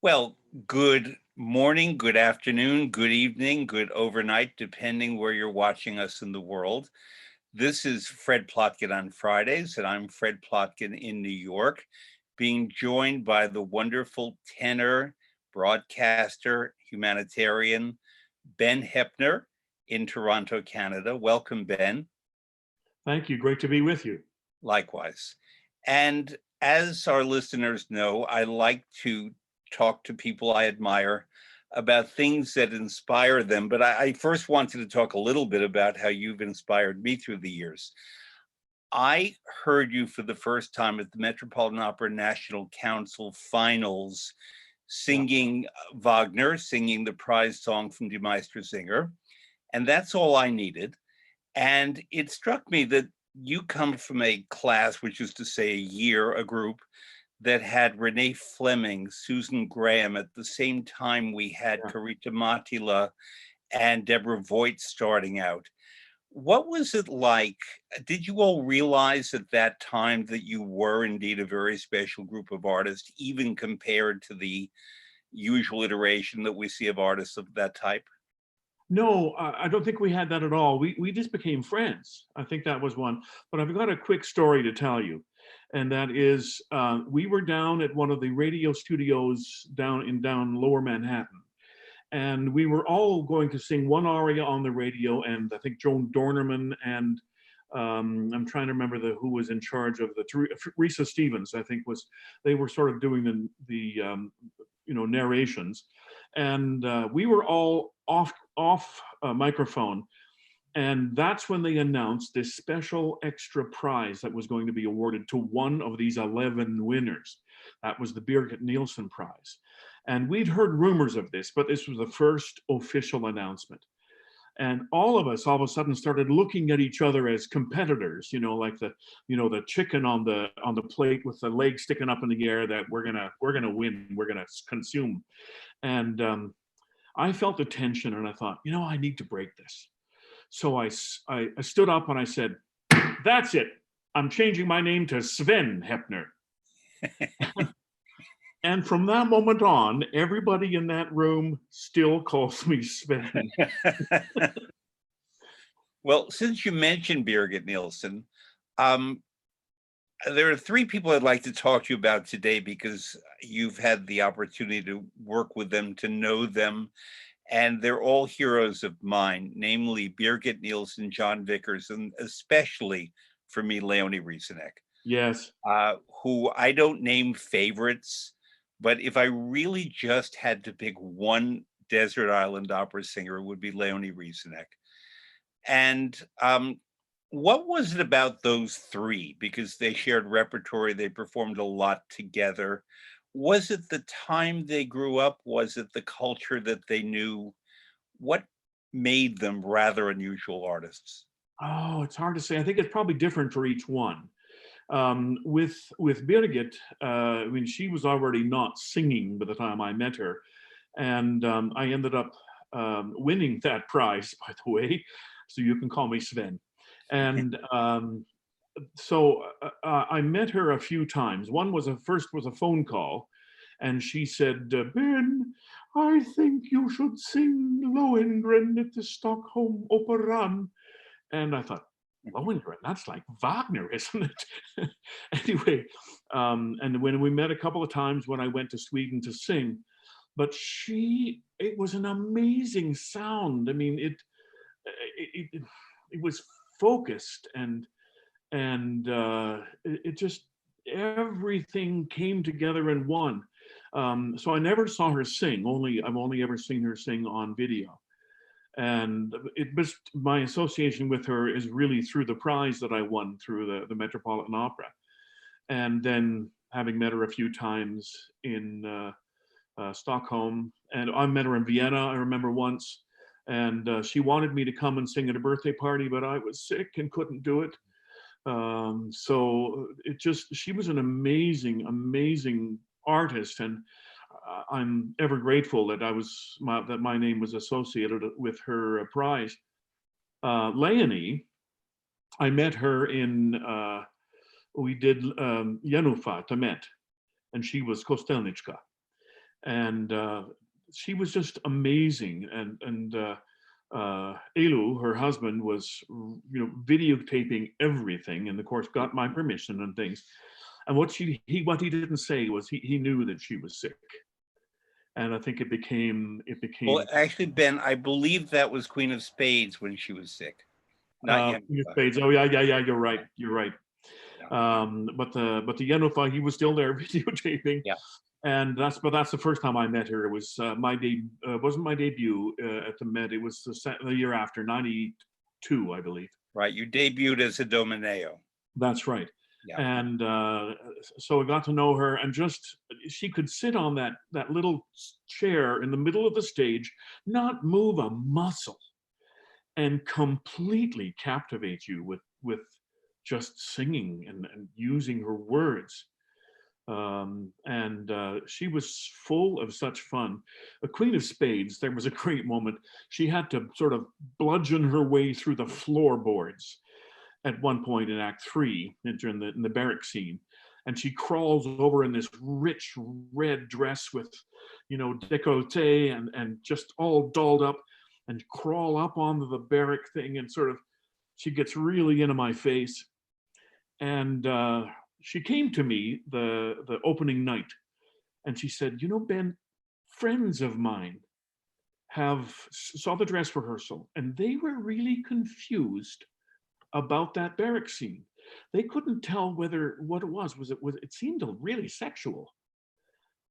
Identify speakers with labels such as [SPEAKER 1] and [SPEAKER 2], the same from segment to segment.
[SPEAKER 1] Well, good morning, good afternoon, good evening, good overnight, depending where you're watching us in the world. This is Fred Plotkin on Fridays, and I'm Fred Plotkin in New York, being joined by the wonderful tenor, broadcaster, humanitarian, Ben Heppner in Toronto, Canada. Welcome, Ben.
[SPEAKER 2] Thank you. Great to be with you.
[SPEAKER 1] Likewise. And as our listeners know, I like to talk to people I admire about things that inspire them. But I first wanted to talk a little bit about how you've inspired me through the years. I heard you for the first time at the Metropolitan Opera National Council finals
[SPEAKER 2] Yeah.
[SPEAKER 1] singing Wagner, singing the prize song from Die Meistersinger. And that's all I needed. And it struck me that you come from a class, which is to say a year, a group that had Renee Fleming, Susan Graham. At the same time, we had
[SPEAKER 2] Yeah.
[SPEAKER 1] Karita Matila and Deborah Voigt starting out. What was it like? Did you all realize at that time that you were indeed a very special group of artists, even compared to the usual iteration that we see of artists of that type?
[SPEAKER 2] No, I don't think we had that at all. We just became friends. I think that was one. But I've got a quick story to tell you, and that is we were down at one of the radio studios down Lower Manhattan, and we were all going to sing one aria on the radio. And I think Joan Dornerman and I'm trying to remember who was in charge of the Risa Stevens. I think they were sort of doing the narrations, and we were all off microphone, and that's when they announced this special extra prize that was going to be awarded to one of these 11 winners. That was the Birgit Nielsen Prize, and we'd heard rumors of this, but this was the first official announcement. And all of us all of a sudden started looking at each other as competitors, like the chicken on the plate with the leg sticking up in the air, that we're gonna win, we're gonna consume. And I felt the tension, and I thought, I need to break this. So I stood up and I said, that's it, I'm changing my name to Sven Heppner. And from that moment on, everybody in that room still calls me Sven.
[SPEAKER 1] Well, since you mentioned Birgit Nielsen, um, there are three people I'd like to talk to you about today because you've had the opportunity to work with them, to know them, and they're all heroes of mine, namely Birgit Nielsen, John Vickers, and especially for me, Leonie Rieseneck,
[SPEAKER 2] Yes.
[SPEAKER 1] who I don't name favorites, but if I really just had to pick one desert island opera singer, it would be Leonie Rieseneck. And what was it about those three? Because they shared repertory, they performed a lot together. Was it the time they grew up? Was it the culture that they knew? What made them rather unusual artists?
[SPEAKER 2] Oh, it's hard to say. I think it's probably different for each one. With Birgit, I mean, she was already not singing by the time I met her, and I ended up winning that prize, by the way. So you can call me Sven. And so I met her a few times. First was a phone call, and she said, Ben, I think you should sing Lohengrin at the Stockholm Operan. And I thought, Lohengrin, that's like Wagner, isn't it? Anyway, and when we met a couple of times when I went to Sweden to sing, but it was an amazing sound. I mean, it was focused, and it just, everything came together in one. So I never saw her sing. I've only ever seen her sing on video. And my association with her is really through the prize that I won through the Metropolitan Opera. And then having met her a few times in Stockholm, and I met her in Vienna, I remember once, and she wanted me to come and sing at a birthday party, but I was sick and couldn't do it. So she was an amazing, amazing artist, and I'm ever grateful that that my name was associated with her prize. Leonie, I met her we did Janufa Tamet, and she was Kostelnichka. and she was just amazing. And Elu, her husband, was videotaping everything, and of course got my permission and things. And what he didn't say was he knew that she was sick, and I think it became
[SPEAKER 1] Well, actually, Ben, I believe that was Queen of Spades when she was sick, not Yennefer.
[SPEAKER 2] Spades. Oh yeah, you're right. You're right.
[SPEAKER 1] Yeah.
[SPEAKER 2] But the Yennefer, he was still there videotaping.
[SPEAKER 1] Yeah.
[SPEAKER 2] And that's the first time I met her. It was wasn't my debut at the Met. It was the year after, 92, I believe.
[SPEAKER 1] Right. You debuted as a Domineo.
[SPEAKER 2] That's right.
[SPEAKER 1] Yeah.
[SPEAKER 2] And so I got to know her, and just she could sit on that little chair in the middle of the stage, not move a muscle, and completely captivate you with just singing and using her words. And she was full of such fun. A Queen of Spades, there was a great moment. She had to sort of bludgeon her way through the floorboards at one point in Act 3, in the barrack scene. And she crawls over in this rich red dress with, décolleté and just all dolled up, and crawl up onto the barrack thing, and sort of, she gets really into my face. And she came to me the opening night, and she said, Ben, friends of mine saw the dress rehearsal, and they were really confused about that barrack scene. They couldn't tell what it was. It seemed really sexual.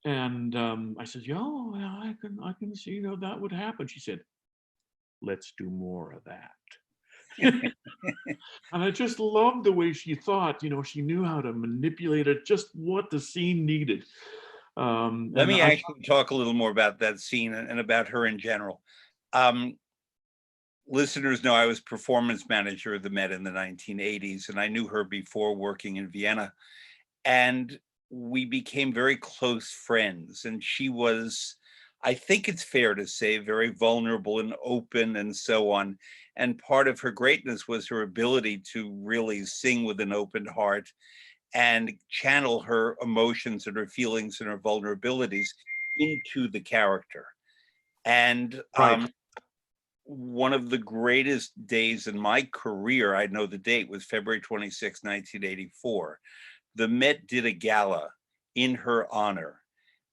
[SPEAKER 2] And I said, yeah, I can see that would happen. She said, let's do more of that. And I just loved the way she thought. She knew how to manipulate it, just what the scene needed.
[SPEAKER 1] Let me actually talk a little more about that scene and about her in general. Listeners know I was performance manager of the Met in the 1980s, and I knew her before working in Vienna. And we became very close friends. And she was, I think it's fair to say, very vulnerable and open and so on. And part of her greatness was her ability to really sing with an open heart and channel her emotions and her feelings and her vulnerabilities into the character. And
[SPEAKER 2] Right.
[SPEAKER 1] one of the greatest days in my career, I know the date, was February 26, 1984. The Met did a gala in her honor,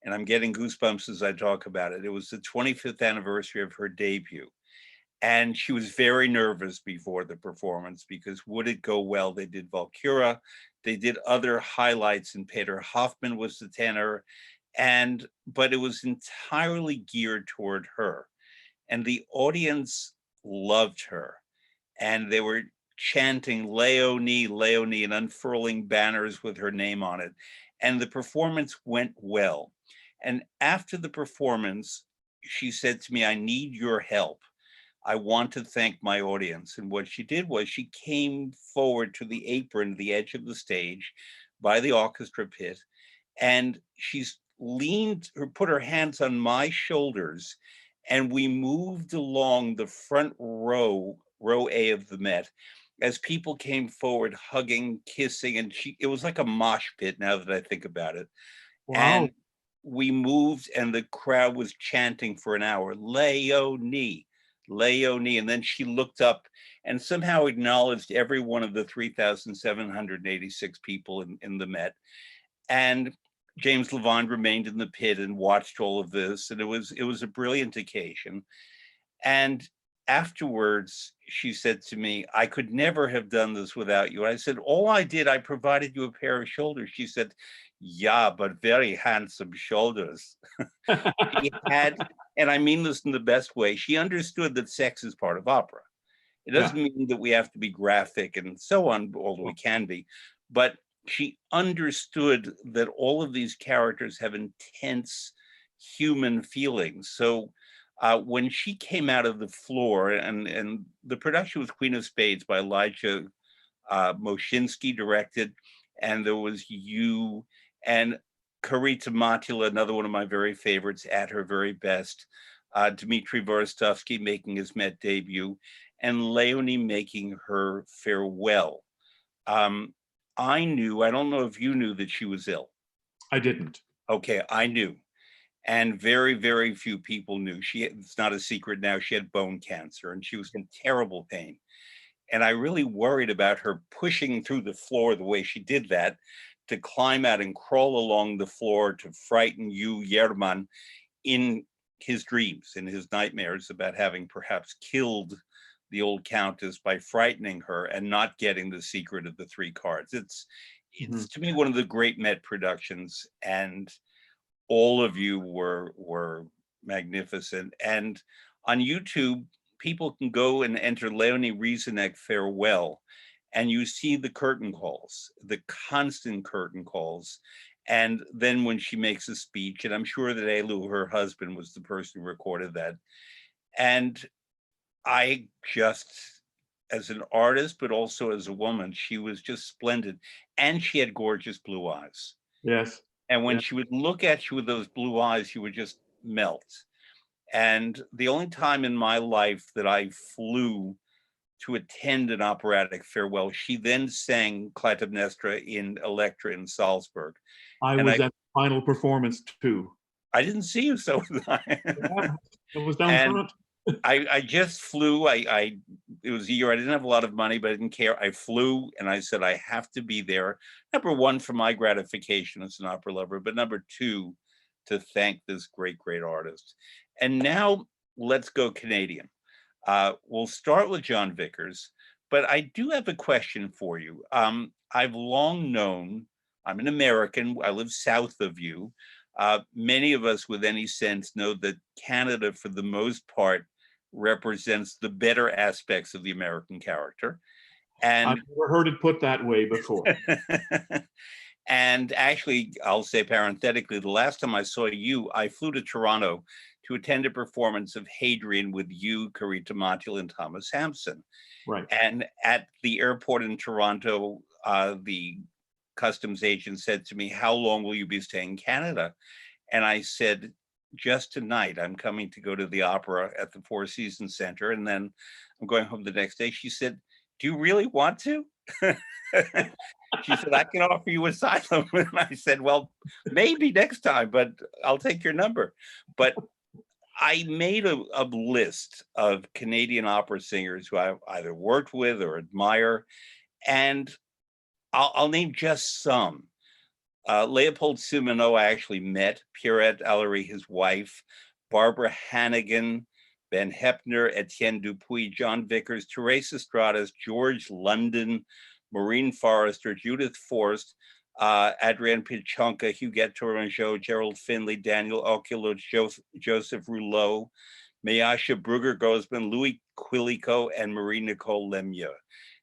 [SPEAKER 1] and I'm getting goosebumps as I talk about it. It was the 25th anniversary of her debut. And she was very nervous before the performance because would it go well? They did Valkyria, they did other highlights, and Peter Hoffman was the tenor, but it was entirely geared toward her. And the audience loved her. And they were chanting Leonie, Leonie, and unfurling banners with her name on it. And the performance went well. And after the performance, she said to me, I need your help. I want to thank my audience. And what she did was she came forward to the apron, the edge of the stage by the orchestra pit, and she's put her hands on my shoulders, and we moved along the front row A of the Met, as people came forward, hugging, kissing, and it was like a mosh pit now that I think about it.
[SPEAKER 2] Wow.
[SPEAKER 1] And we moved, and the crowd was chanting for an hour, Leonie, Leonie. And then she looked up and somehow acknowledged every one of the 3,786 people in the Met. And James Levine remained in the pit and watched all of this. And it was a brilliant occasion. And afterwards, she said to me, I could never have done this without you. And I said, all I did, I provided you a pair of shoulders. She said, yeah, but very handsome shoulders. She had, and I mean this in the best way, she understood that sex is part of opera. It doesn't mean that we have to be graphic and so on, although we can be, but she understood that all of these characters have intense human feelings. So when she came out of the floor, and the production was Queen of Spades by Elijah Moshinsky directed, and there was you and Karita Matula, another one of my very favorites, at her very best, Dmitry Voristovsky making his Met debut, and Leonie making her farewell. I knew, I don't know if you knew that she was ill.
[SPEAKER 2] I didn't.
[SPEAKER 1] Okay, I knew. and very, very few people knew. It's not a secret now, she had bone cancer, and she was in terrible pain. And I really worried about her pushing through the floor the way she did that, to climb out and crawl along the floor to frighten you, Yerman, in his dreams, in his nightmares, about having perhaps killed the old countess by frightening her and not getting the secret of the three cards. It's to me one of the great Met productions, and all of you were magnificent. And on YouTube, people can go and enter Leonie Rieseneck farewell, and you see the curtain calls, the constant curtain calls. And then when she makes a speech, and I'm sure that Elu, her husband, was the person who recorded that. And I just, as an artist, but also as a woman, she was just splendid. And she had gorgeous blue eyes.
[SPEAKER 2] Yes.
[SPEAKER 1] And when
[SPEAKER 2] Yeah.
[SPEAKER 1] she would look at you with those blue eyes, you would just melt. And the only time in my life that I flew to attend an operatic farewell, she then sang Clytemnestra in Electra in Salzburg.
[SPEAKER 2] I
[SPEAKER 1] And
[SPEAKER 2] was at the final performance too.
[SPEAKER 1] I didn't see you, so
[SPEAKER 2] Yeah, it was down
[SPEAKER 1] and
[SPEAKER 2] front.
[SPEAKER 1] I just flew. It was a year I didn't have a lot of money, but I didn't care. I flew, and I said I have to be there. Number one, for my gratification as an opera lover, but number two, to thank this great, great artist. And now let's go Canadian. We'll start with John Vickers, but I do have a question for you. I've long known, I'm an American, I live south of you. Many of us with any sense know that Canada, for the most part, represents the better aspects of the American character. And
[SPEAKER 2] I've never heard it put that way before.
[SPEAKER 1] and actually, I'll say parenthetically, the last time I saw you, I flew to Toronto to attend a performance of Hadrian with you, Carita Montiel, and Thomas Hampson.
[SPEAKER 2] Right.
[SPEAKER 1] And at the airport in Toronto, the customs agent said to me, "How long will you be staying in Canada?" And I said, "Just tonight. I'm coming to go to the opera at the Four Seasons Center, and then I'm going home the next day." She said, "Do you really want to?" She said, "I can offer you asylum." And I said, "Well, maybe next time, but I'll take your number." But I made a list of Canadian opera singers who I've either worked with or admire, and I'll name just some. Leopold Simoneau, I actually met, Pierrette Allery, his wife, Barbara Hannigan, Ben Heppner, Etienne Dupuis, John Vickers, Teresa Stratas, George London, Maureen Forrester, Judith Forst, Adrienne Pichonka, Huguette Tourangeau, Gerald Finley, Daniel Oculo, Joseph Rouleau, Mayasha Brugger-Gozman, Louis Quilico, and Marie-Nicole Lemieux.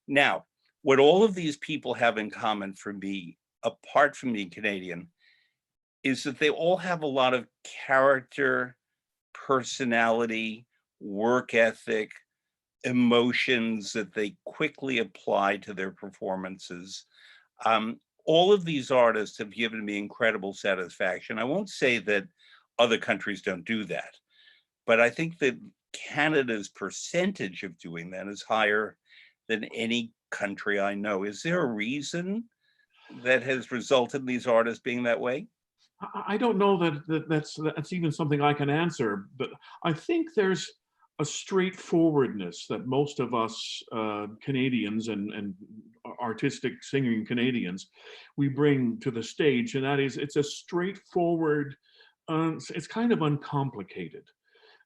[SPEAKER 1] Now, what all of these people have in common for me, apart from being Canadian, is that they all have a lot of character, personality, work ethic, emotions that they quickly apply to their performances. All of these artists have given me incredible satisfaction. I won't say that other countries don't do that, but I think that Canada's percentage of doing that is higher than any country I know. Is there a reason that has resulted in these artists being that way?
[SPEAKER 2] I don't know that's even something I can answer, but I think there's a straightforwardness that most of us Canadians and artistic singing Canadians, we bring to the stage, and that is it's a straightforward, it's kind of uncomplicated.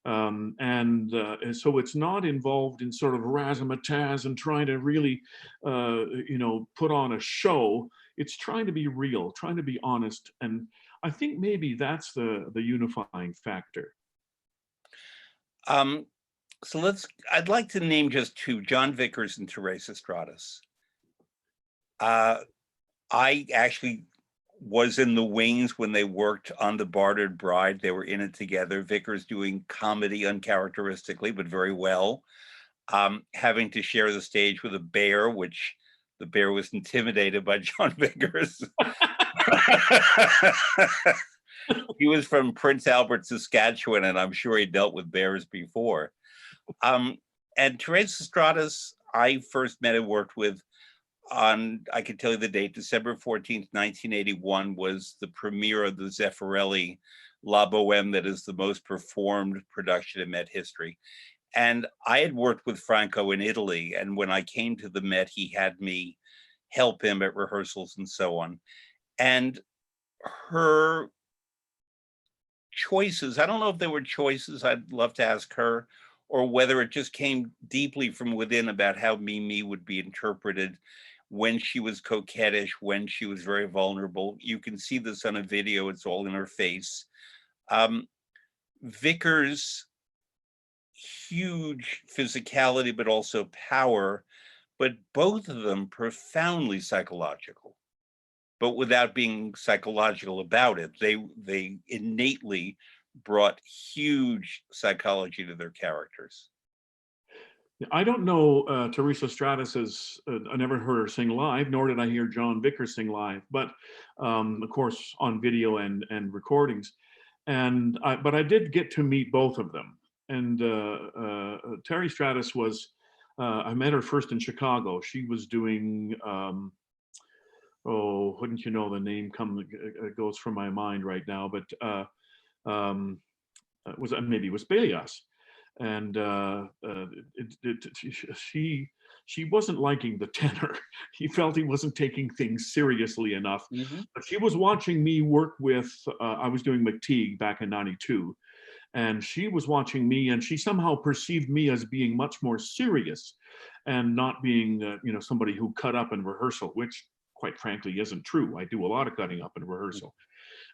[SPEAKER 2] And so it's not involved in sort of razzmatazz and trying to really, put on a show. It's trying to be real, trying to be honest, and I think maybe that's the unifying factor.
[SPEAKER 1] So I'd like to name just two, John Vickers and Teresa Stratas. I actually was in the wings when they worked on The Bartered Bride. They were in it together. Vickers doing comedy uncharacteristically, but very well. Having to share the stage with a bear, which the bear was intimidated by John Vickers. He was from Prince Albert, Saskatchewan, and I'm sure he dealt with bears before. And Teresa Stratas, I first met and worked with I can tell you the date, December 14th, 1981 was the premiere of the Zeffirelli La Boheme, that is the most performed production in Met history. And I had worked with Franco in Italy, and when I came to the Met, he had me help him at rehearsals and so on. And her choices, I don't know if they were choices, I'd love to ask her, or whether it just came deeply from within about how Mimi would be interpreted, when she was coquettish, when she was very vulnerable. You can see this on a video, it's all in her face. Um, Vickers' huge physicality, but also power, but both of them profoundly psychological, but without being psychological about it. They innately brought huge psychology to their characters.
[SPEAKER 2] I don't know Teresa Stratus's, I never heard her sing live, nor did I hear John Vickers sing live, but of course on video and recordings. But I did get to meet both of them. And Terry Stratus was, I met her first in Chicago. She was doing, oh, wouldn't you know, the name goes from my mind right now, but um, maybe it was Berlioz. And she wasn't liking the tenor. He felt he wasn't taking things seriously enough.
[SPEAKER 1] Mhm.
[SPEAKER 2] But she was watching me work with, I was doing McTeague back in '92, and she was watching me, and she somehow perceived me as being much more serious and not being, somebody who cut up in rehearsal, which quite frankly isn't true. I do a lot of cutting up in rehearsal,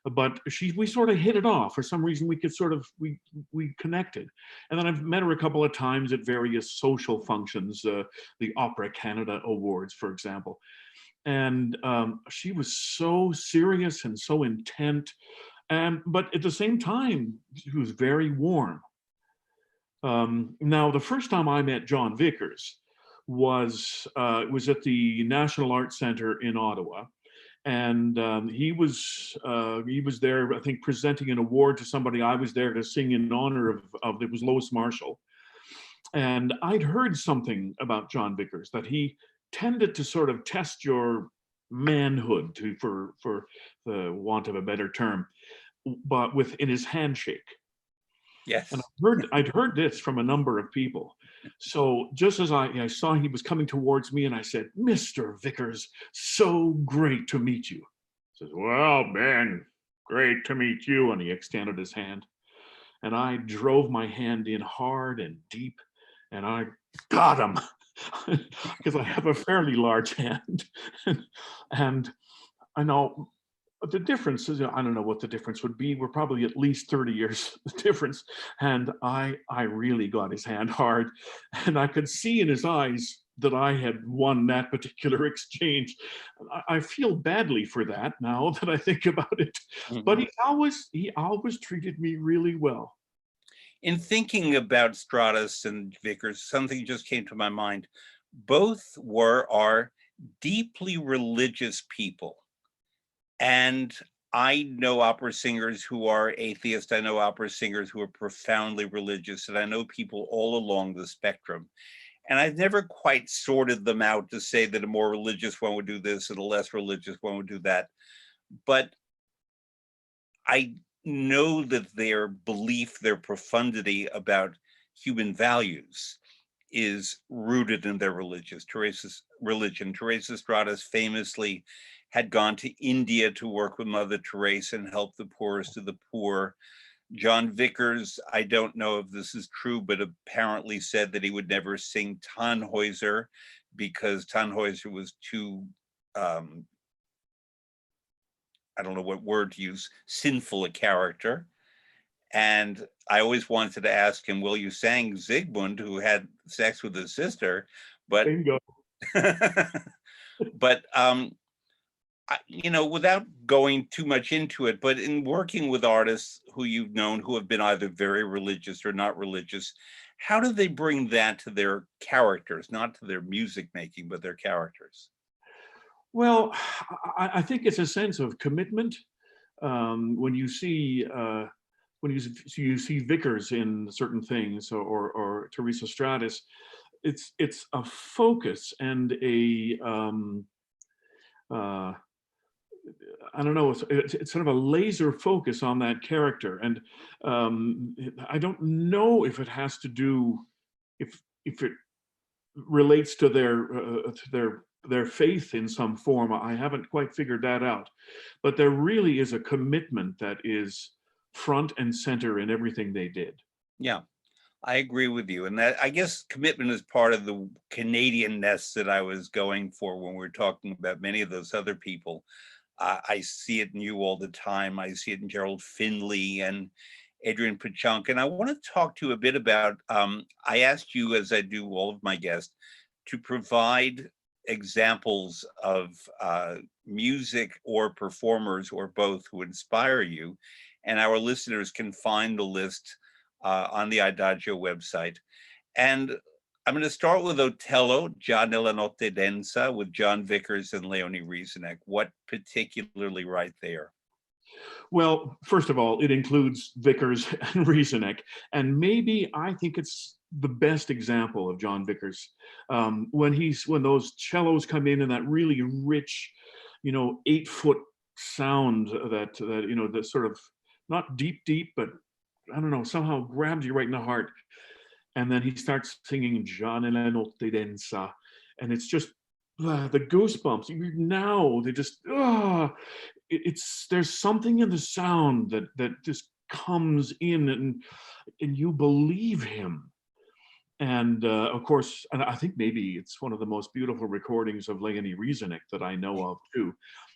[SPEAKER 2] but we sort of hit it off. For some reason, we could sort of, we connected. And then I've met her a couple of times at various social functions, the Opera Canada Awards, for example. And she was so serious and so intent, but at the same time, she was very warm. Now, the first time I met John Vickers was at the National Arts Center in Ottawa, and he was there, I think, presenting an award to somebody. I was there to sing in honor of it was Lois Marshall, and I'd heard something about John Vickers, that he tended to sort of test your manhood, for the want of a better term, but within his handshake. And
[SPEAKER 1] Yes.
[SPEAKER 2] I'd heard this from a number of people. So just as I saw he was coming towards me, and I said, "Mr. Vickers, so great to meet you." He says, "Well, Ben, great to meet you." And he extended his hand. And I drove my hand in hard and deep, and I got him because I have a fairly large hand. And I know the difference is, I don't know what the difference would be. We're probably at least 30 years difference. And I really got his hand hard, and I could see in his eyes that I had won that particular exchange. I feel badly for that now that I think about it, but
[SPEAKER 1] Mhm.
[SPEAKER 2] he always treated me really well.
[SPEAKER 1] In thinking about Stratus and Vickers, something just came to my mind. Both are deeply religious people. And I know opera singers who are atheist. I know opera singers who are profoundly religious, and I know people all along the spectrum. And I've never quite sorted them out to say that a more religious one would do this and a less religious one would do that. But I know that their belief, their profundity about human values is rooted in their Teresa's religion. Teresa Stratas famously had gone to India to work with Mother Teresa and help the poorest of the poor. John Vickers, I don't know if this is true, but apparently said that he would never sing Tannhäuser because Tannhäuser was too, I don't know what word to use, sinful a character. And I always wanted to ask him, well, you sang Siegmund, who had sex with his sister, but
[SPEAKER 2] Bingo.
[SPEAKER 1] but without going too much into it, but in working with artists who you've known who have been either very religious or not religious, how do they bring that to their characters, not to their music making, but their characters?
[SPEAKER 2] Well, I think it's a sense of commitment. When you see you see Vickers in certain things, or Teresa Stratus, it's a focus and a uh, I don't know, it's sort of a laser focus on that character. And I don't know if it has to do, if it relates to their faith in some form. I haven't quite figured that out. But there really is a commitment that is front and center in everything they did.
[SPEAKER 1] Yeah, I agree with you. And that, I guess, commitment is part of the Canadianness that I was going for when we're talking about many of those other people. I see it in you all the time. I see it in Gerald Finley and Adrian Pachunk. And I want to talk to you a bit about, I asked you, as I do all of my guests, to provide examples of music or performers or both who inspire you. And our listeners can find the list on the IDAGIO website. And I'm going to start with Otello, Già nella notte densa, with John Vickers and Leonie Rieseneck. What particularly right there?
[SPEAKER 2] Well, first of all, it includes Vickers and Rieseneck, and maybe I think it's the best example of John Vickers. When those cellos come in and that really rich, 8-foot sound that that sort of not deep, but I don't know, somehow grabs you right in the heart. And then he starts singing Già nella notte densa, and it's just the goosebumps. Now they just it's there's something in the sound that just comes in, and you believe him. And of course, and I think maybe it's one of the most beautiful recordings of Leonie Rieseneck that I know of too.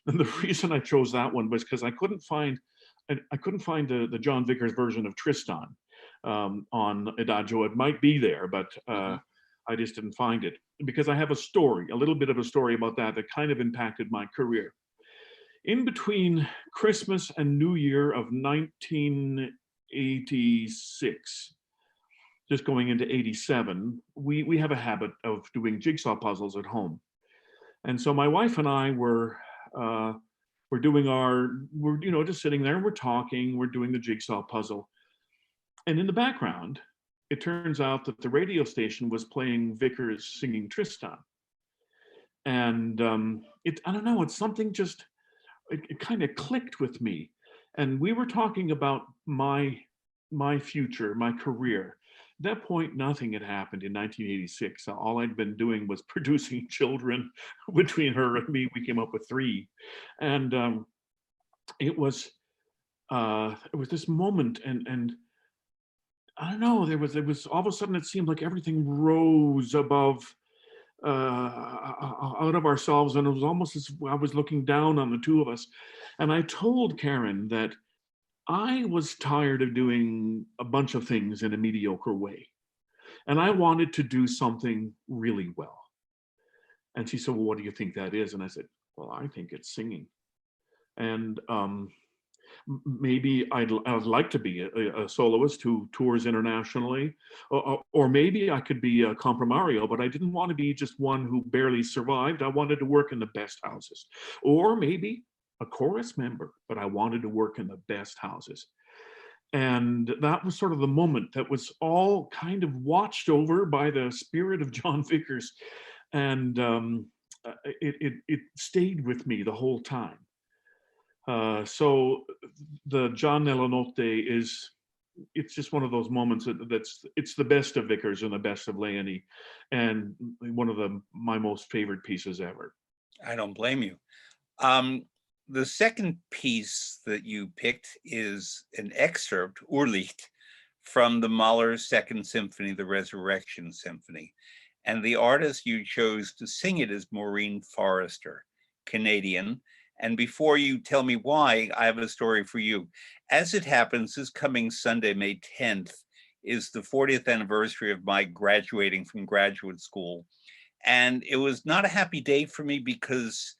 [SPEAKER 2] And the reason I chose that one was because I couldn't find the John Vickers version of Tristan on Adagio. It might be there, but I just didn't find it, because I have a little bit of a story about that kind of impacted my career. In between Christmas and New Year of 1986, just going into 87, we have a habit of doing jigsaw puzzles at home. And so my wife and I we're doing we're just sitting there and we're talking, we're doing the jigsaw puzzle. And in the background, it turns out that the radio station was playing Vickers singing Tristan. And I don't know, it's something just, it kind of clicked with me. And we were talking about my future, my career. At that point, nothing had happened in 1986. All I'd been doing was producing children. Between her and me, we came up with 3. And it was this moment, and I don't know, there was all of a sudden, it seemed like everything rose above, out of ourselves, and it was almost as I was looking down on the two of us. And I told Karen that I was tired of doing a bunch of things in a mediocre way, and I wanted to do something really well. And she said, "Well, what do you think that is?" And I said, "Well, I think it's singing." And maybe I'd like to be a soloist who tours internationally, or maybe I could be a comprimario, but I didn't want to be just one who barely survived. I wanted to work in the best houses, or maybe a chorus member, but I wanted to work in the best houses. And that was sort of the moment that was all kind of watched over by the spirit of John Vickers. And it stayed with me the whole time. So the Già nella notte it's just one of those moments it's the best of Vickers and the best of Leonie, and one of my most favorite pieces ever.
[SPEAKER 1] I don't blame you. The second piece that you picked is an excerpt, Urlicht, from the Mahler Second Symphony, the Resurrection Symphony. And the artist you chose to sing it is Maureen Forrester, Canadian. And before you tell me why, I have a story for you. As it happens, this coming Sunday, May 10th, is the 40th anniversary of my graduating from graduate school. And it was not a happy day for me because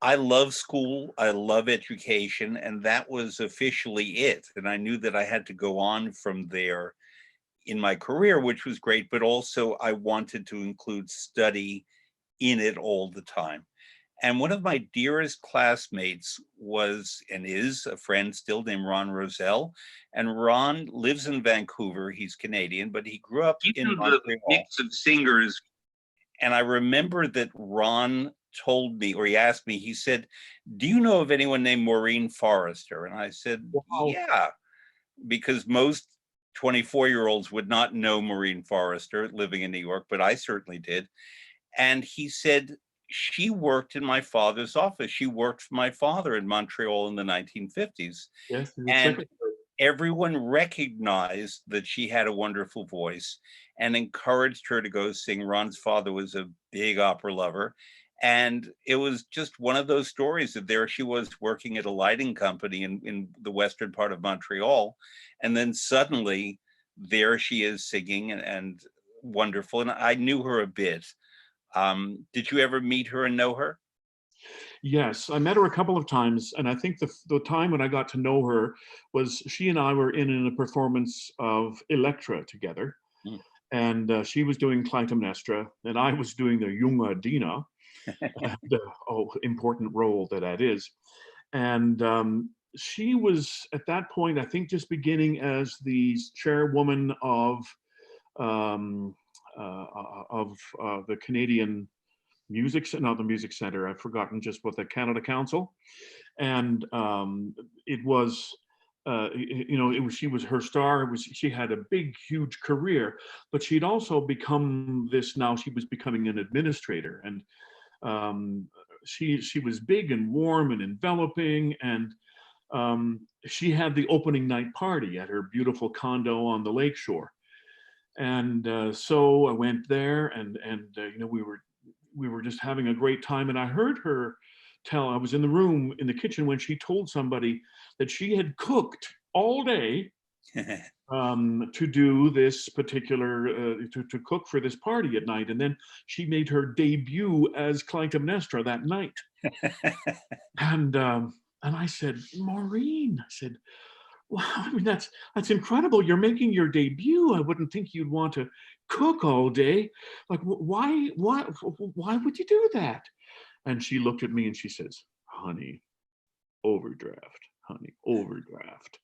[SPEAKER 1] I love school, I love education, and that was officially it. And I knew that I had to go on from there in my career, which was great, but also I wanted to include study in it all the time. And one of my dearest classmates was and is a friend still named Ron Roselle. And Ron lives in Vancouver. He's Canadian, but he grew up in
[SPEAKER 2] The
[SPEAKER 1] Montreal.
[SPEAKER 2] mix of singers.
[SPEAKER 1] And I remember that Ron told me, or he asked me, he said, "Do you know of anyone named Maureen Forrester?" And I said,
[SPEAKER 2] Wow.
[SPEAKER 1] "Yeah," because most 24-year-olds would not know Maureen Forrester living in New York, but I certainly did. And he said, "She worked in my father's office. She worked for my father in Montreal in the 1950s."
[SPEAKER 2] Yes, the
[SPEAKER 1] And
[SPEAKER 2] secretary.
[SPEAKER 1] everyone recognized that she had a wonderful voice and encouraged her to go sing. Ron's father was a big opera lover. And it was just one of those stories that there she was working at a lighting company in the western part of Montreal. And then suddenly there she is singing and wonderful. And I knew her a bit. Did you ever meet her and know her?
[SPEAKER 2] Yes, I met her a couple of times, and I think the time when I got to know her was she and I were in a performance of Electra together,
[SPEAKER 1] Mm.
[SPEAKER 2] and she was doing Clytemnestra, and I was doing the Junge Dina, and oh, important role that is. And she was at that point, I think, just beginning as the chairwoman um, the Canadian not the Music Center. I've forgotten just what the Canada Council, and it was. It was she was her star. It was she had a big, huge career, but she'd also become this. Now she was becoming an administrator, and um, she was big and warm and enveloping, and she had the opening night party at her beautiful condo on the lakeshore. And so I went there, and we were just having a great time. And I heard her tell. I was in the room in the kitchen when she told somebody that she had cooked all day to do this particular to cook for this party at night, and then she made her debut as Clytemnestra that night. And I said, Maureen, I said, wow, I mean that's incredible. You're making your debut. I wouldn't think you'd want to cook all day. Like, why would you do that? And she looked at me and she says, honey, overdraft, honey, overdraft.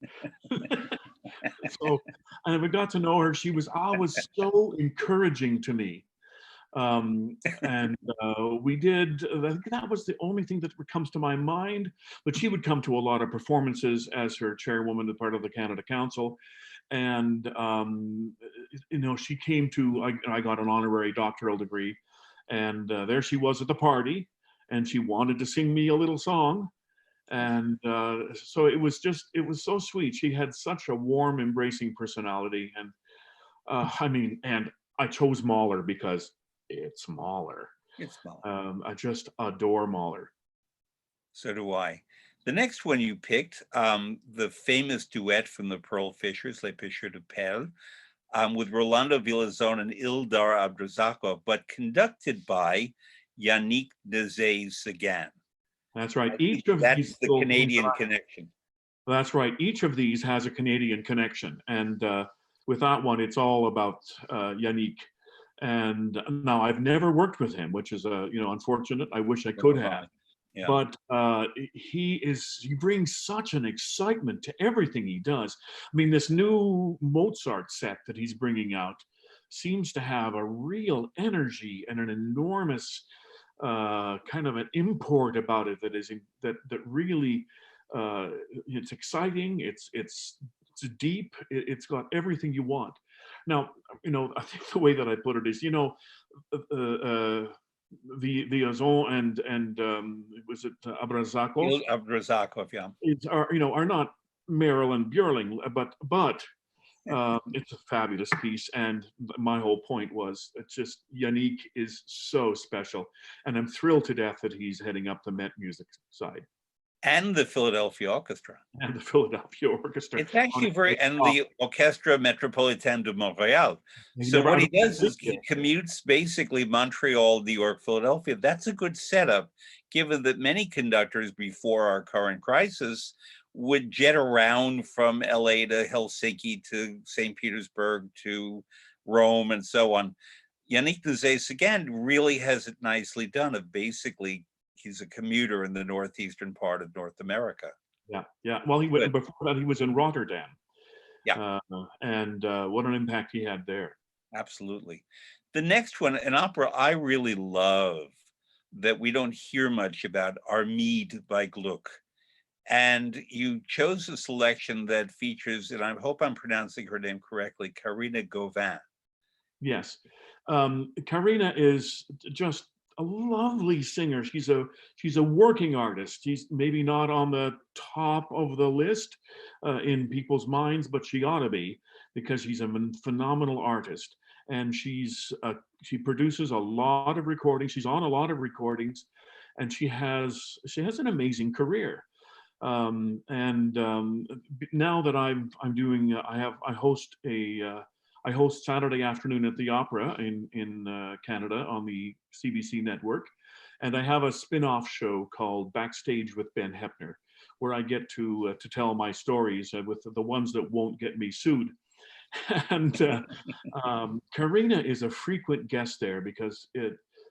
[SPEAKER 2] So, and we got to know her. She was always so encouraging to me. And we did, I think that was the only thing that comes to my mind, but she would come to a lot of performances as her chairwoman, the part of the Canada Council. And, she came to, I got an honorary doctoral degree, and there she was at the party, and she wanted to sing me a little song. And so it was so sweet. She had such a warm, embracing personality. And and I chose Mahler because it's Mahler.
[SPEAKER 1] It's small.
[SPEAKER 2] I just adore Mahler.
[SPEAKER 1] So do I. The next one you picked, the famous duet from the Pearl Fishers, Les Pêcheurs de Perles, with Rolando Villazon and Ildar Abdrazakov, but conducted by Yannick Nézet-Séguin.
[SPEAKER 2] That's right.
[SPEAKER 1] I think
[SPEAKER 2] Each of these
[SPEAKER 1] that's the Canadian connection.
[SPEAKER 2] That's right. Each of these has a Canadian connection, and with that one, it's all about Yannick. And now I've never worked with him, which is unfortunate. I wish I could have.
[SPEAKER 1] Yeah.
[SPEAKER 2] But he brings such an excitement to everything he does. I mean, this new Mozart set that he's bringing out seems to have a real energy and an enormous kind of an import about it that really it's exciting. It's deep. It's got everything you want. Now, I think the way that I put it is, the Azon and was it Abrazakov?
[SPEAKER 1] Abdrazakov, yeah.
[SPEAKER 2] Are not Marilyn Björling, but it's a fabulous piece. And my whole point was, it's just Yannick is so special, and I'm thrilled to death that he's heading up the Met Music side
[SPEAKER 1] And the Philadelphia Orchestra.
[SPEAKER 2] and the Philadelphia Orchestra.
[SPEAKER 1] It's actually and the Orchestre Métropolitain de Montréal. So
[SPEAKER 2] Never,
[SPEAKER 1] what he does is he commutes basically Montreal, New York, Philadelphia. That's a good setup, given that many conductors before our current crisis would jet around from LA to Helsinki to St. Petersburg to Rome and so on. Yannick Nézet-Séguin really has it nicely done of basically he's a commuter in the northeastern part of North America.
[SPEAKER 2] Yeah, yeah. Well, he went
[SPEAKER 1] But
[SPEAKER 2] before that. He was in Rotterdam,
[SPEAKER 1] yeah,
[SPEAKER 2] and what an impact he had there.
[SPEAKER 1] absolutely. The next one, an opera I really love that we don't hear much about, Armide by Gluck. And you chose a selection that features, and I hope I'm pronouncing her name correctly, Karina Gauvin.
[SPEAKER 2] Yes, Karina is just a lovely singer. She's a working artist. She's maybe not on the top of the list in people's minds, but she ought to be because she's a phenomenal artist. And she produces a lot of recordings. She's on a lot of recordings, and she has an amazing career. And now that I'm doing, I host Saturday afternoon at the Opera in Canada on the CBC network, and I have a spin-off show called Backstage with Ben Heppner, where I get to tell my stories with the ones that won't get me sued. And Karina is a frequent guest there because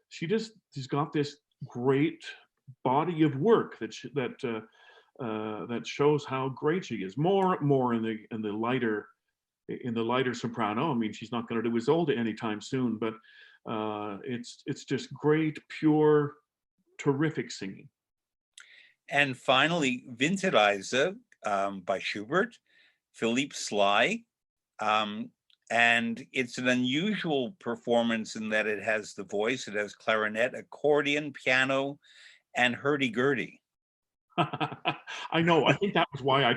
[SPEAKER 2] she's got this great body of work that shows how great she is. More in the lighter soprano. I mean, she's not going to do Isolde anytime soon, but it's just great, pure, terrific singing.
[SPEAKER 1] And finally, Winterreise by Schubert, Philippe Sly. Um, and it's an unusual performance in that it has the voice, it has clarinet, accordion, piano, and hurdy-gurdy.
[SPEAKER 2] I know. I think that's why I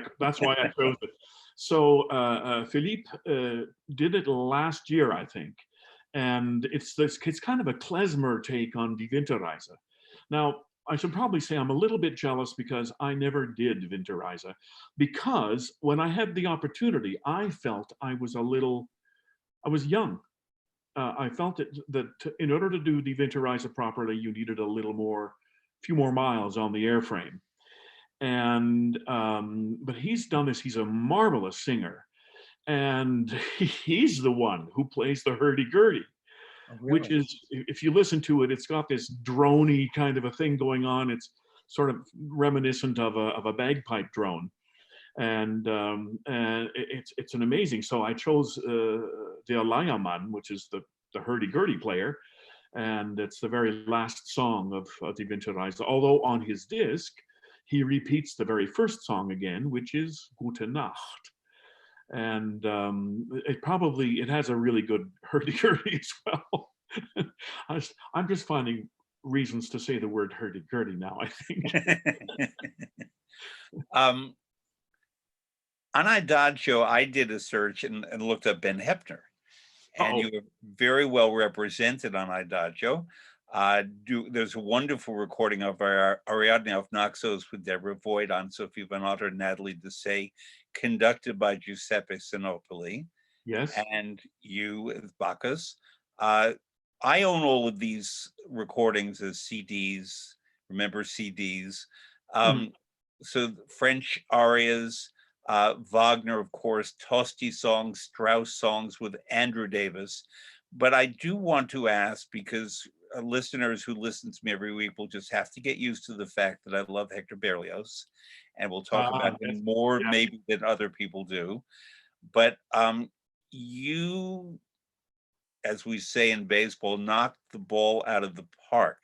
[SPEAKER 2] chose it. So Philippe did it last year, I think, and it's kind of a klezmer take on Die Winterreise. Now, I should probably say I'm a little bit jealous because I never did Winterreise, because when I had the opportunity, I felt I was young. I felt that in order to do Die Winterreise properly, you needed few more miles on the airframe. And but he's done this. He's a marvelous singer, and he's the one who plays the hurdy-gurdy,
[SPEAKER 1] Oh,
[SPEAKER 2] which
[SPEAKER 1] really?
[SPEAKER 2] is, if you listen to it, it's got this drony kind of a thing going on. It's sort of reminiscent of a bagpipe drone, and it's an amazing. So I chose the Alayaman, which is the hurdy-gurdy player, and it's the very last song of Die Winterreise. Although on his disc, he repeats the very first song again, which is Gute Nacht. And it has a really good hurdy-gurdy as well. I'm just finding reasons to say the word hurdy-gurdy now, I think.
[SPEAKER 1] um, on Adagio, I did a search and looked up Ben Heppner, and
[SPEAKER 2] Uh-oh.
[SPEAKER 1] you were very well represented on Adagio. There's a wonderful recording of our Ariadne auf Naxos with Deborah Voigt on Sophie Van Otter and Natalie Dessay, conducted by Giuseppe Sinopoli,
[SPEAKER 2] Yes.
[SPEAKER 1] and you with Bacchus. I own all of these recordings as CDs. Remember CDs?
[SPEAKER 2] Mhm.
[SPEAKER 1] So French arias, Wagner, of course, Tosti songs, Strauss songs with Andrew Davis. But I do want to ask, because listeners who listen to me every week will just have to get used to the fact that I love Hector Berlioz, and we'll talk about
[SPEAKER 2] Yes.
[SPEAKER 1] him more
[SPEAKER 2] Yes.
[SPEAKER 1] maybe than other people do. But you, as we say in baseball, knocked the ball out of the park,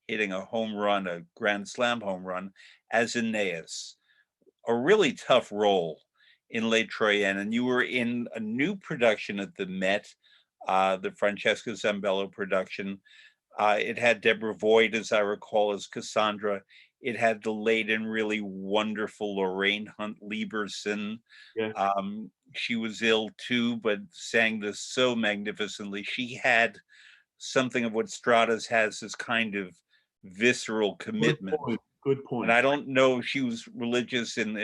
[SPEAKER 1] hitting a home run, a grand slam home run, as Aeneas, a really tough role in Les Troyens. And you were in a new production at the Met, the Francesca Zambello production. It had Deborah Voigt, as I recall, as Cassandra. It had the late and really wonderful Lorraine Hunt Lieberson.
[SPEAKER 2] Yes.
[SPEAKER 1] She was ill too, but sang this so magnificently. She had something of what Stratas has, this kind of visceral
[SPEAKER 2] Good
[SPEAKER 1] commitment.
[SPEAKER 2] point. Good
[SPEAKER 1] And
[SPEAKER 2] point.
[SPEAKER 1] I don't know if she was religious in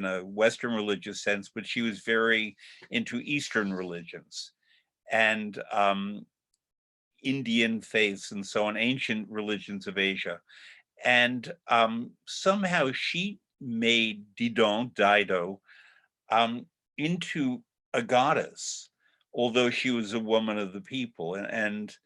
[SPEAKER 1] a Western religious sense, but she was very into Eastern religions and Indian faiths and so on, ancient religions of Asia. And somehow she made Didon, Dido, into a goddess, although she was a woman of the people. And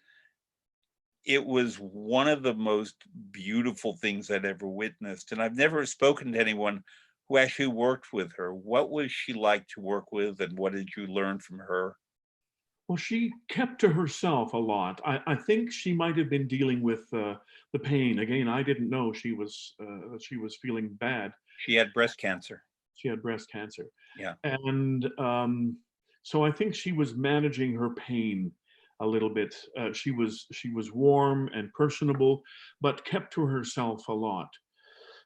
[SPEAKER 1] it was one of the most beautiful things I'd ever witnessed, and I've never spoken to anyone who actually worked with her. What was she like to work with, and what did you learn from her?
[SPEAKER 2] Well, she kept to herself a lot. I think she might have been dealing with the pain. Again, I didn't know she was feeling bad.
[SPEAKER 1] She had breast cancer.
[SPEAKER 2] She had breast cancer,
[SPEAKER 1] Yeah.
[SPEAKER 2] and so I think she was managing her pain a little bit. She was warm and personable, but kept to herself a lot.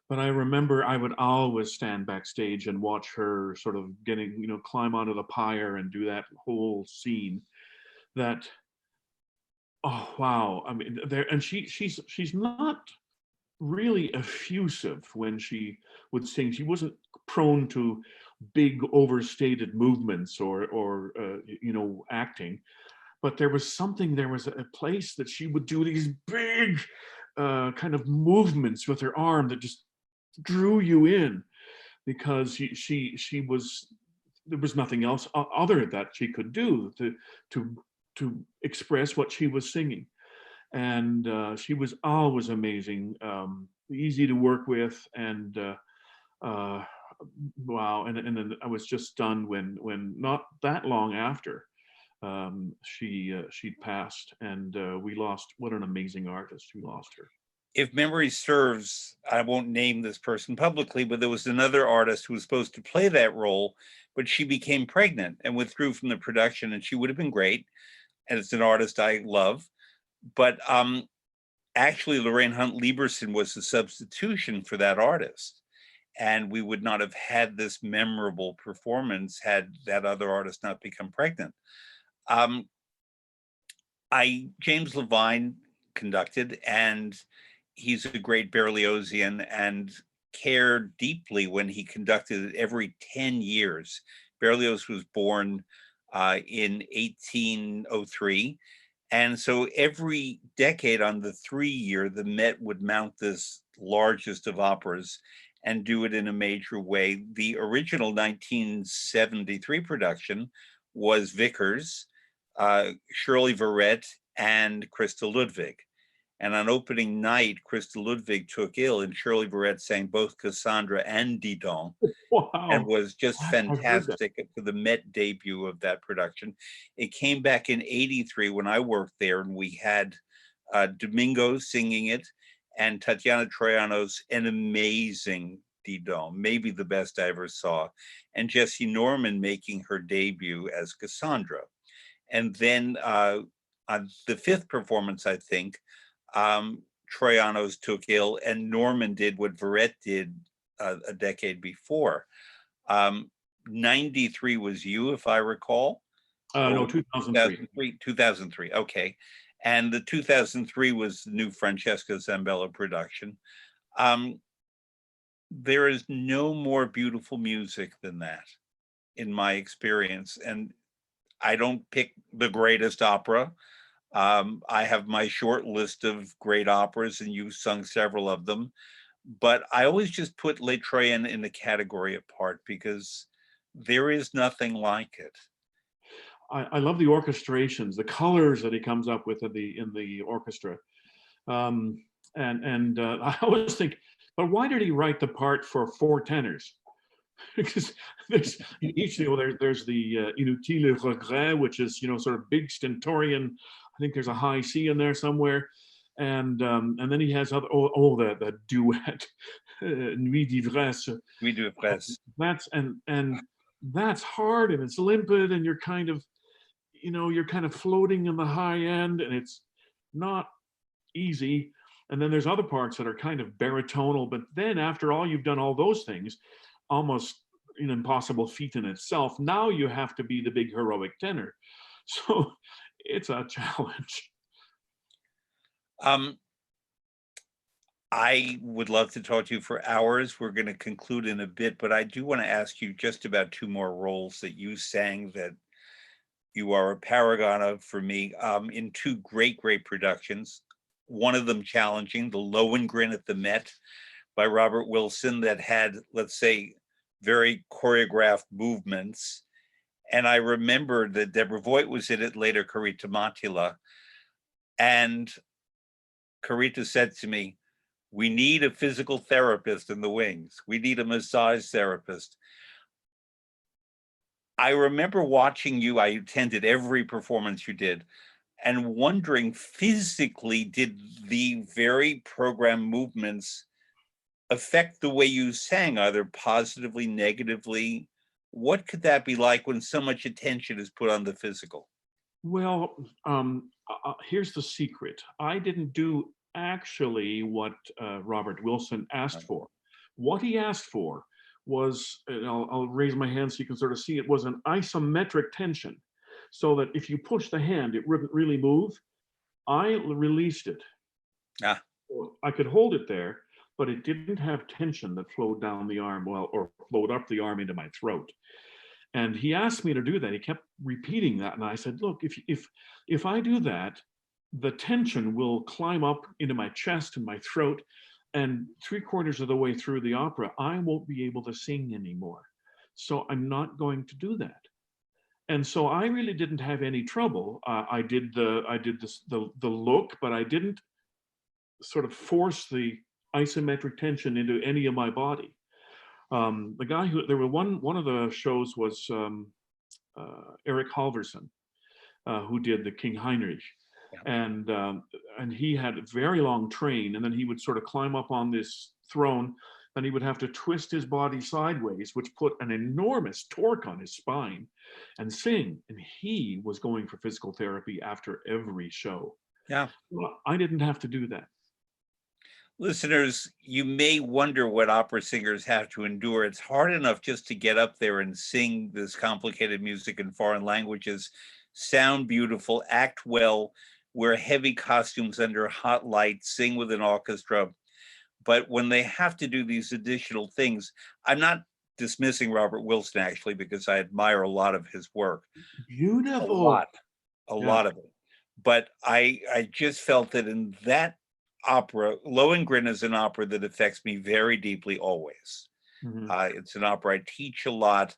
[SPEAKER 2] But I remember I would always stand backstage and watch her sort of getting, climb onto the pyre and do that whole scene. That, oh wow! I mean, there, and she's not really effusive when she would sing. She wasn't prone to big overstated movements or acting. But there was something. There was a place that she would do these big kind of movements with her arm that just drew you in, because she was, there was nothing else other that she could do to to express what she was singing. And she was always amazing, easy to work with, and uh, wow. And then I was just stunned when not that long after she'd passed, and we lost, what an amazing artist, we lost her.
[SPEAKER 1] If memory serves, I won't name this person publicly, but there was another artist who was supposed to play that role, but she became pregnant and withdrew from the production, and she would have been great. And it's an artist I love. But actually, Lorraine Hunt Lieberson was the substitution for that artist. And we would not have had this memorable performance had that other artist not become pregnant. Um, James Levine conducted, and he's a great Berliozian and cared deeply when he conducted it every 10 years. Berlioz was born in 1803. And so every decade on the 3 year, the Met would mount this largest of operas and do it in a major way. The original 1973 production was Vickers, Shirley Verrett, and Christa Ludwig. And on opening night, Christa Ludwig took ill, and Shirley Verrett sang both Cassandra and Didon, and
[SPEAKER 2] Wow,
[SPEAKER 1] was just
[SPEAKER 2] I've heard that.
[SPEAKER 1] fantastic for the Met debut of that production. It came back in '83 when I worked there, and we had Domingo singing it, and Tatiana Troiano's an amazing Didon, maybe the best I ever saw, and Jessie Norman making her debut as Cassandra. And then on the fifth performance, I think, Troiano's took ill, and Norman did what Verrett did a decade before. Um, 93 was you, if I recall,
[SPEAKER 2] No,
[SPEAKER 1] or
[SPEAKER 2] 2003.
[SPEAKER 1] 2003, 2003. Okay. And the 2003 was the new Francesca Zambello production. Um, there is no more beautiful music than that, in my experience. And I don't pick the greatest opera. I have my short list of great operas, and you've sung several of them. But I always just put Les Troyens in the category apart because there is nothing like it.
[SPEAKER 2] I love the orchestrations, the colors that he comes up with in the orchestra. Um, and I always think, but why did he write the part for four tenors? Because there's each, there's the inutile regret, which is, sort of big stentorian. I think there's a high C in there somewhere. And then he has other, the duet, Nuit d'ivresse.
[SPEAKER 1] We do it best.
[SPEAKER 2] That's, and that's hard, and it's limpid, and you're kind of floating in the high end, and it's not easy. And then there's other parts that are kind of baritonal, but then after all you've done all those things, almost an impossible feat in itself, now you have to be the big heroic tenor. So it's a challenge.
[SPEAKER 1] Um, I would love to talk to you for hours. We're going to conclude in a bit, but I do want to ask you just about two more roles that you sang that you are a paragon of for me, in two great, great productions. One of them challenging, The Lohengrin at the Met by Robert Wilson, that had, let's say, very choreographed movements. And I remember that Deborah Voigt was in it, later Carita Mattila. And Carita said to me, "We need a physical therapist in the wings. We need a massage therapist." I remember watching you. I attended every performance you did and wondering physically, did the very program movements affect the way you sang, either positively, negatively? What could that be like when so much attention is put on the physical?
[SPEAKER 2] Well, here's the secret. I didn't do actually what Robert Wilson asked for. What he asked for was, and I'll raise my hand so you can sort of see it, was an isometric tension. So that if you push the hand, it wouldn't really move. I released it.
[SPEAKER 1] Ah,
[SPEAKER 2] I could hold it there, but it didn't have tension that flowed down the arm, well, or flowed up the arm into my throat. And he asked me to do that. He kept repeating that, and I said, "Look, if I do that, the tension will climb up into my chest and my throat, and 3/4 of the way through the opera, I won't be able to sing anymore. So I'm not going to do that." And so I really didn't have any trouble. I did the look, but I didn't sort of force the isometric tension into any of my body. The guy who there were one of the shows was Eric Halverson, who did the King Heinrich,
[SPEAKER 1] yeah.
[SPEAKER 2] And he had a very long train, and then he would sort of climb up on this throne, and he would have to twist his body sideways, which put an enormous torque on his spine, and sing. And he was going for physical therapy after every show.
[SPEAKER 1] Yeah.
[SPEAKER 2] Well, I didn't have to do that.
[SPEAKER 1] Listeners, you may wonder what opera singers have to endure. It's hard enough just to get up there and sing this complicated music in foreign languages, sound beautiful, act well, wear heavy costumes under hot light, sing with an orchestra. But when they have to do these additional things, I'm not dismissing Robert Wilson, actually, because I admire a lot of his work, a
[SPEAKER 2] Beautiful.
[SPEAKER 1] lot, a
[SPEAKER 2] Yeah.
[SPEAKER 1] lot of it. But I just felt that in that opera, Lohengrin is an opera that affects me very deeply always.
[SPEAKER 2] Mhm.
[SPEAKER 1] It's an opera I teach a lot.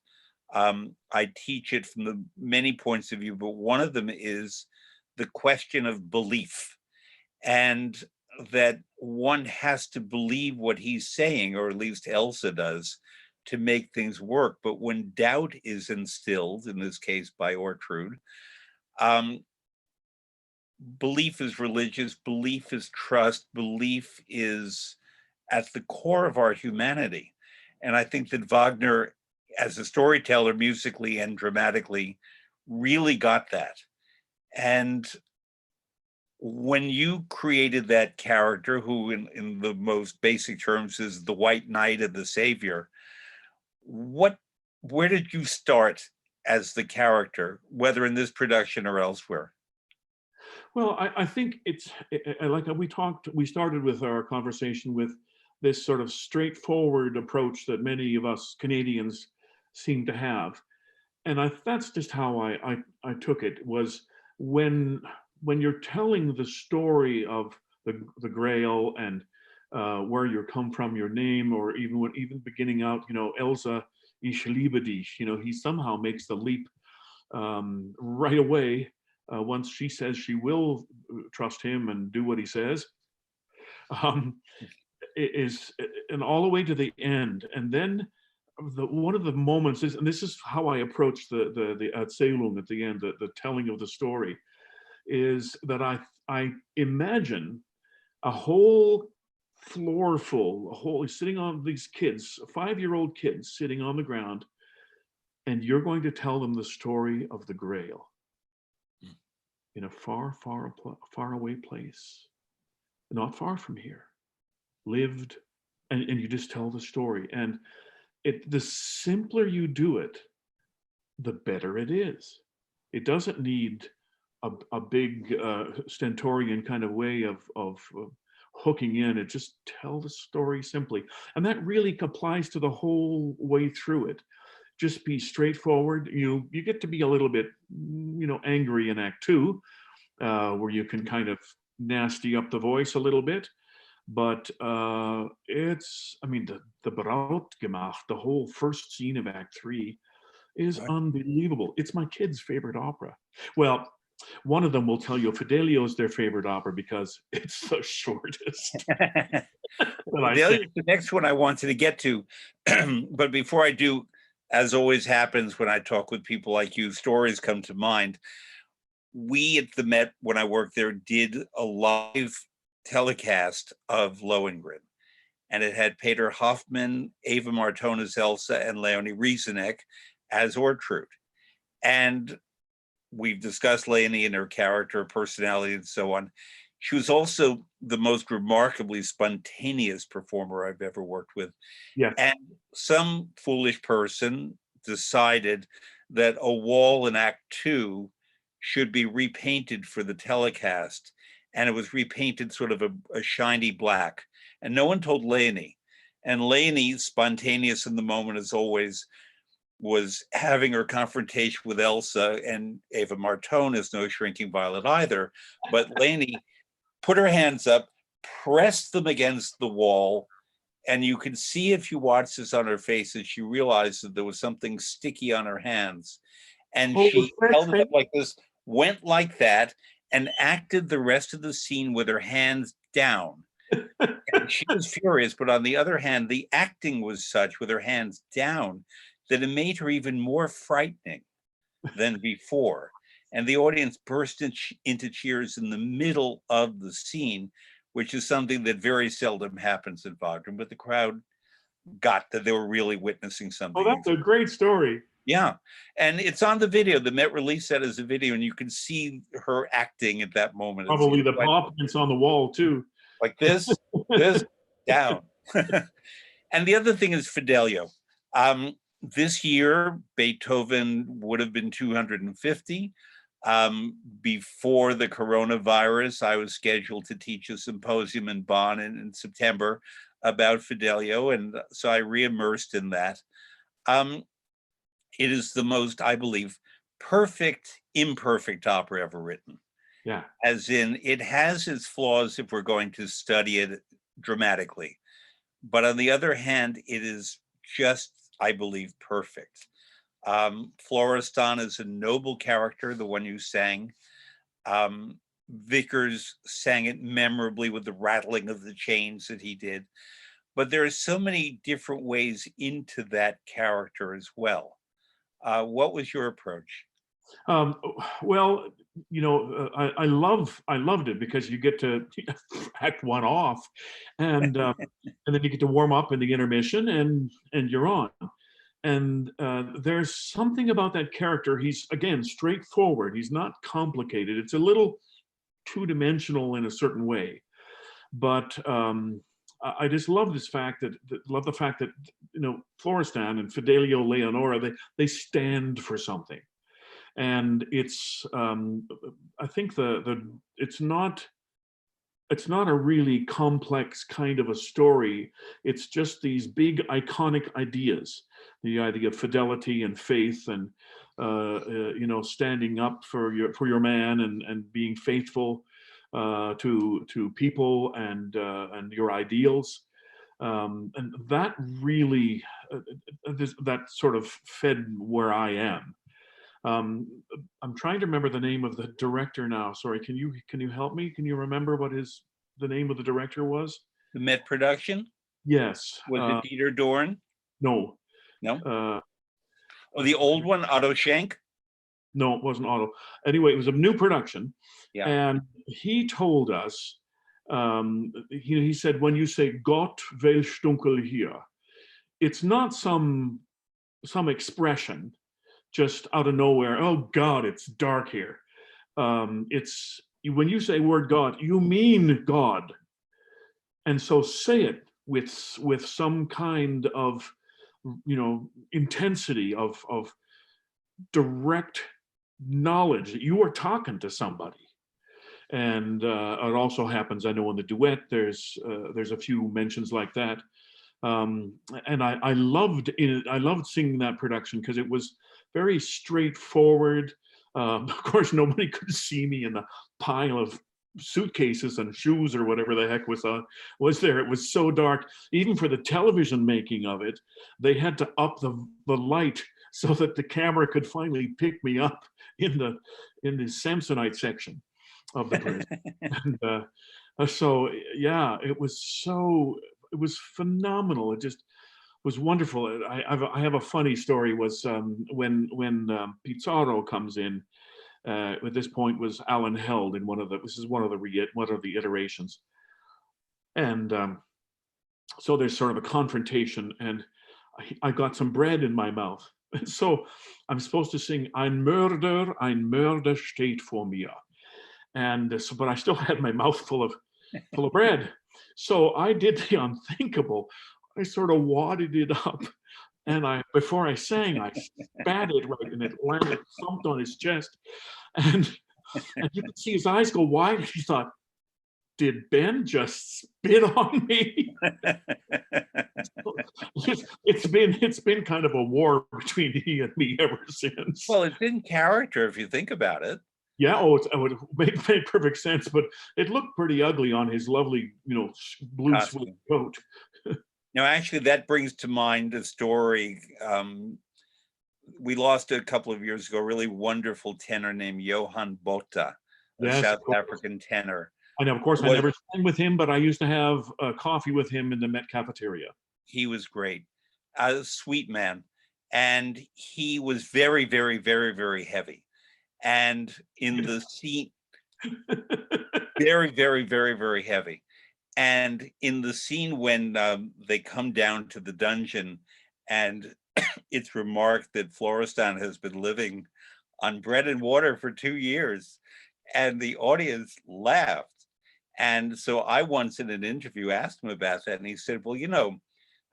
[SPEAKER 1] I teach it from the many points of view, but one of them is the question of belief, and that one has to believe what he's saying, or at least Elsa does, to make things work. But when doubt is instilled, in this case by Ortrud, um, belief is religious, belief is trust, belief is at the core of our humanity. And I think that Wagner, as a storyteller, musically and dramatically, really got that. And when you created that character, who in the most basic terms is the white knight and the savior, what where did you start as the character, whether in this production or elsewhere?
[SPEAKER 2] Well, I think it's like we started with our conversation with this sort of straightforward approach that many of us Canadians seem to have. And that's just how I took it, was when you're telling the story of the Grail, and where you come from, your name, or even beginning out, Elsa, ich liebe dich, he somehow makes the leap right away, once she says she will trust him and do what he says, um, is and all the way to the end. And then one of the moments is, and this is how I approach the Erzählung at the end, the telling of the story, is that I imagine a whole floor full, sitting on these kids, 5-year-old kids sitting on the ground, and you're going to tell them the story of the Grail in a far away place, not far from here, lived, and you just tell the story. And the simpler you do it, the better it is. It doesn't need a big stentorian kind of way of hooking in. It just tell the story simply, and that really applies to the whole way through it. Just be straightforward. You get to be a little bit, angry in Act Two, where you can kind of nasty up the voice a little bit. But I mean, the Brautgemacht, the whole first scene of Act Three, is
[SPEAKER 1] Right.
[SPEAKER 2] unbelievable. It's my kid's favorite opera. Well, One of them will tell you Fidelio is their favorite opera because it's the shortest. But I
[SPEAKER 1] Fidelio
[SPEAKER 2] think,
[SPEAKER 1] is the next one I wanted to get to. But before I do, as always happens when I talk with people like you, stories come to mind. We at the Met, when I worked there, did a live telecast of Lohengrin. And it had Peter Hoffman, Ava Martone as Elsa, and Leonie Rieseneck as Ortrud. And we've discussed Leonie and her character, personality, and so on. She was also the most remarkably spontaneous performer I've ever worked with.
[SPEAKER 2] yes.
[SPEAKER 1] And some foolish person decided that a wall in Act Two should be repainted for the telecast. And it was repainted sort of a shiny black. And no one told Leonie. And Leonie, spontaneous in the moment as always, was having her confrontation with Elsa, and Ava Martone is no shrinking violet either. But Leonie put her hands up, pressed them against the wall, and you can see if you watch this on her face that she realized that there was something sticky on her hands. And
[SPEAKER 2] Oh,
[SPEAKER 1] she held it up like this, went like that, and acted the rest of the scene with her hands down. And she was furious, but on the other hand, the acting was such with her hands down that it made her even more frightening than before. And the audience burst into cheers in the middle of the scene, which is something that very seldom happens in Wagner, but the crowd got that they were really witnessing something.
[SPEAKER 2] Oh, that's a great story.
[SPEAKER 1] Yeah. And it's on the video. The Met released that as a video, and you can see her acting at that moment.
[SPEAKER 2] Probably the paw prints on the wall, too.
[SPEAKER 1] Like this, down. And the other thing is Fidelio. This year, Beethoven would have been 250. Before the coronavirus, I was scheduled to teach a symposium in Bonn in September about Fidelio, and so I re-immersed in that. It is the most, I believe, perfect, imperfect opera ever written.
[SPEAKER 2] Yeah.
[SPEAKER 1] As in, it has its flaws if we're going to study it dramatically. But on the other hand, it is just, I believe, perfect. Florestan is a noble character, the one you sang. Vickers sang it memorably with the rattling of the chains that he did. But there are so many different ways into that character as well. What was your approach?
[SPEAKER 2] Well, you know, I loved it because you get to act one off, and then you get to warm up in the intermission, and you're on. And there's something about that character. He's, again, straightforward. He's not complicated. It's a little two-dimensional in a certain way, but I just love this fact love the fact that, you know, Florestan and Fidelio Leonora, they stand for something. And it's I think it's not a really complex kind of a story. It's just these big iconic ideas, the idea of fidelity and faith, and you know, standing up for your man, and being faithful to people, and your ideals. And that really that sort of fed where I am. I'm trying to remember the name of the director now. Sorry, can you help me? Can you remember what the name of the director was?
[SPEAKER 1] The Met production?
[SPEAKER 2] Yes.
[SPEAKER 1] Was it Dieter Dorn?
[SPEAKER 2] No.
[SPEAKER 1] No? Oh, the old one, Otto Schenk?
[SPEAKER 2] No, it wasn't Otto. Anyway, it was a new production.
[SPEAKER 1] Yeah.
[SPEAKER 2] And he told us, he said, when you say Gott, welch dunkel hier, it's not some expression just out of nowhere. Oh God, it's dark here. It's when you say word God, you mean God, and so say it with some kind of, you know, intensity of direct knowledge that you are talking to somebody. And it also happens, I know, in the duet, there's a few mentions like that. And I loved it. I loved singing that production because it was very straightforward. Of course, nobody could see me in the pile of suitcases and shoes or whatever the heck was there. It was so dark. Even for the television making of it, they had to up the light so that the camera could finally pick me up in the Samsonite section of the prison. And so yeah, it was phenomenal. It just was wonderful. I have a funny story. Was when Pizarro comes in. At this point was Alan Held in this is one of the iterations, and so there's sort of a confrontation, and I got some bread in my mouth, and so I'm supposed to sing ein Mörder steht vor mir, and so, but I still had my mouth full of bread, so I did the unthinkable. I sort of wadded it up, and before I sang, I spat it right, and it landed, thumped on his chest, and you could see his eyes go wide, and he thought, did Ben just spit on me? It's been kind of a war between he and me ever since.
[SPEAKER 1] Well, it's in character if you think about it.
[SPEAKER 2] Yeah, it would make perfect sense, but it looked pretty ugly on his lovely, blue suede coat.
[SPEAKER 1] Now, actually, that brings to mind a story. We lost a couple of years ago a really wonderful tenor named Johann Botha, a South African tenor.
[SPEAKER 2] And of course, I never sang with him, but I used to have coffee with him in the Met cafeteria.
[SPEAKER 1] He was great, a sweet man. And he was very, very, very, very heavy. And in the scene, very, very, very, very heavy. And in the scene when they come down to the dungeon, and it's remarked that Florestan has been living on bread and water for 2 years, and the audience laughed. And so I once in an interview asked him about that, and he said, well,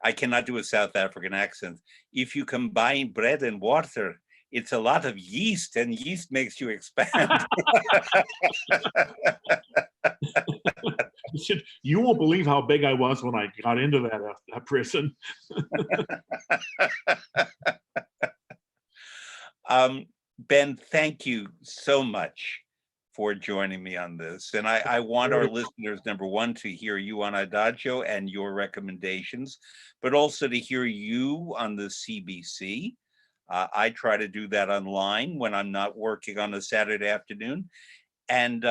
[SPEAKER 1] I cannot do a South African accent. If you combine bread and water, it's a lot of yeast, and yeast makes you expand.
[SPEAKER 2] You won't believe how big I was when I got into that prison.
[SPEAKER 1] Ben, thank you so much for joining me on this. And I want our listeners, number one, to hear you on Adagio and your recommendations, but also to hear you on the CBC. I try to do that online when I'm not working on a Saturday afternoon. And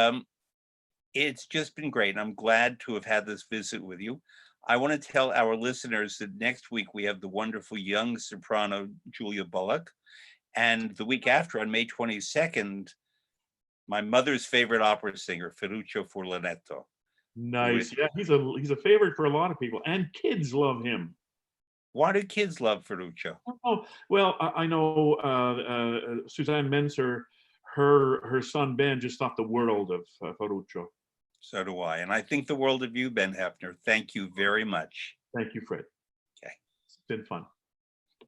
[SPEAKER 1] it's just been great. And I'm glad to have had this visit with you. I want to tell our listeners that next week we have the wonderful young soprano, Julia Bullock. And the week after, on May 22nd, my mother's favorite opera singer, Ferruccio Furlanetto.
[SPEAKER 2] Nice. Yeah, he's a favorite for a lot of people, and kids love him.
[SPEAKER 1] Why do kids love Ferruccio?
[SPEAKER 2] Oh, well, I know Suzanne Menser, her son Ben just thought the world of Ferruccio.
[SPEAKER 1] So do I. And I think the world of you, Ben Heppner. Thank you very much.
[SPEAKER 2] Thank you, Fred.
[SPEAKER 1] Okay.
[SPEAKER 2] It's been fun.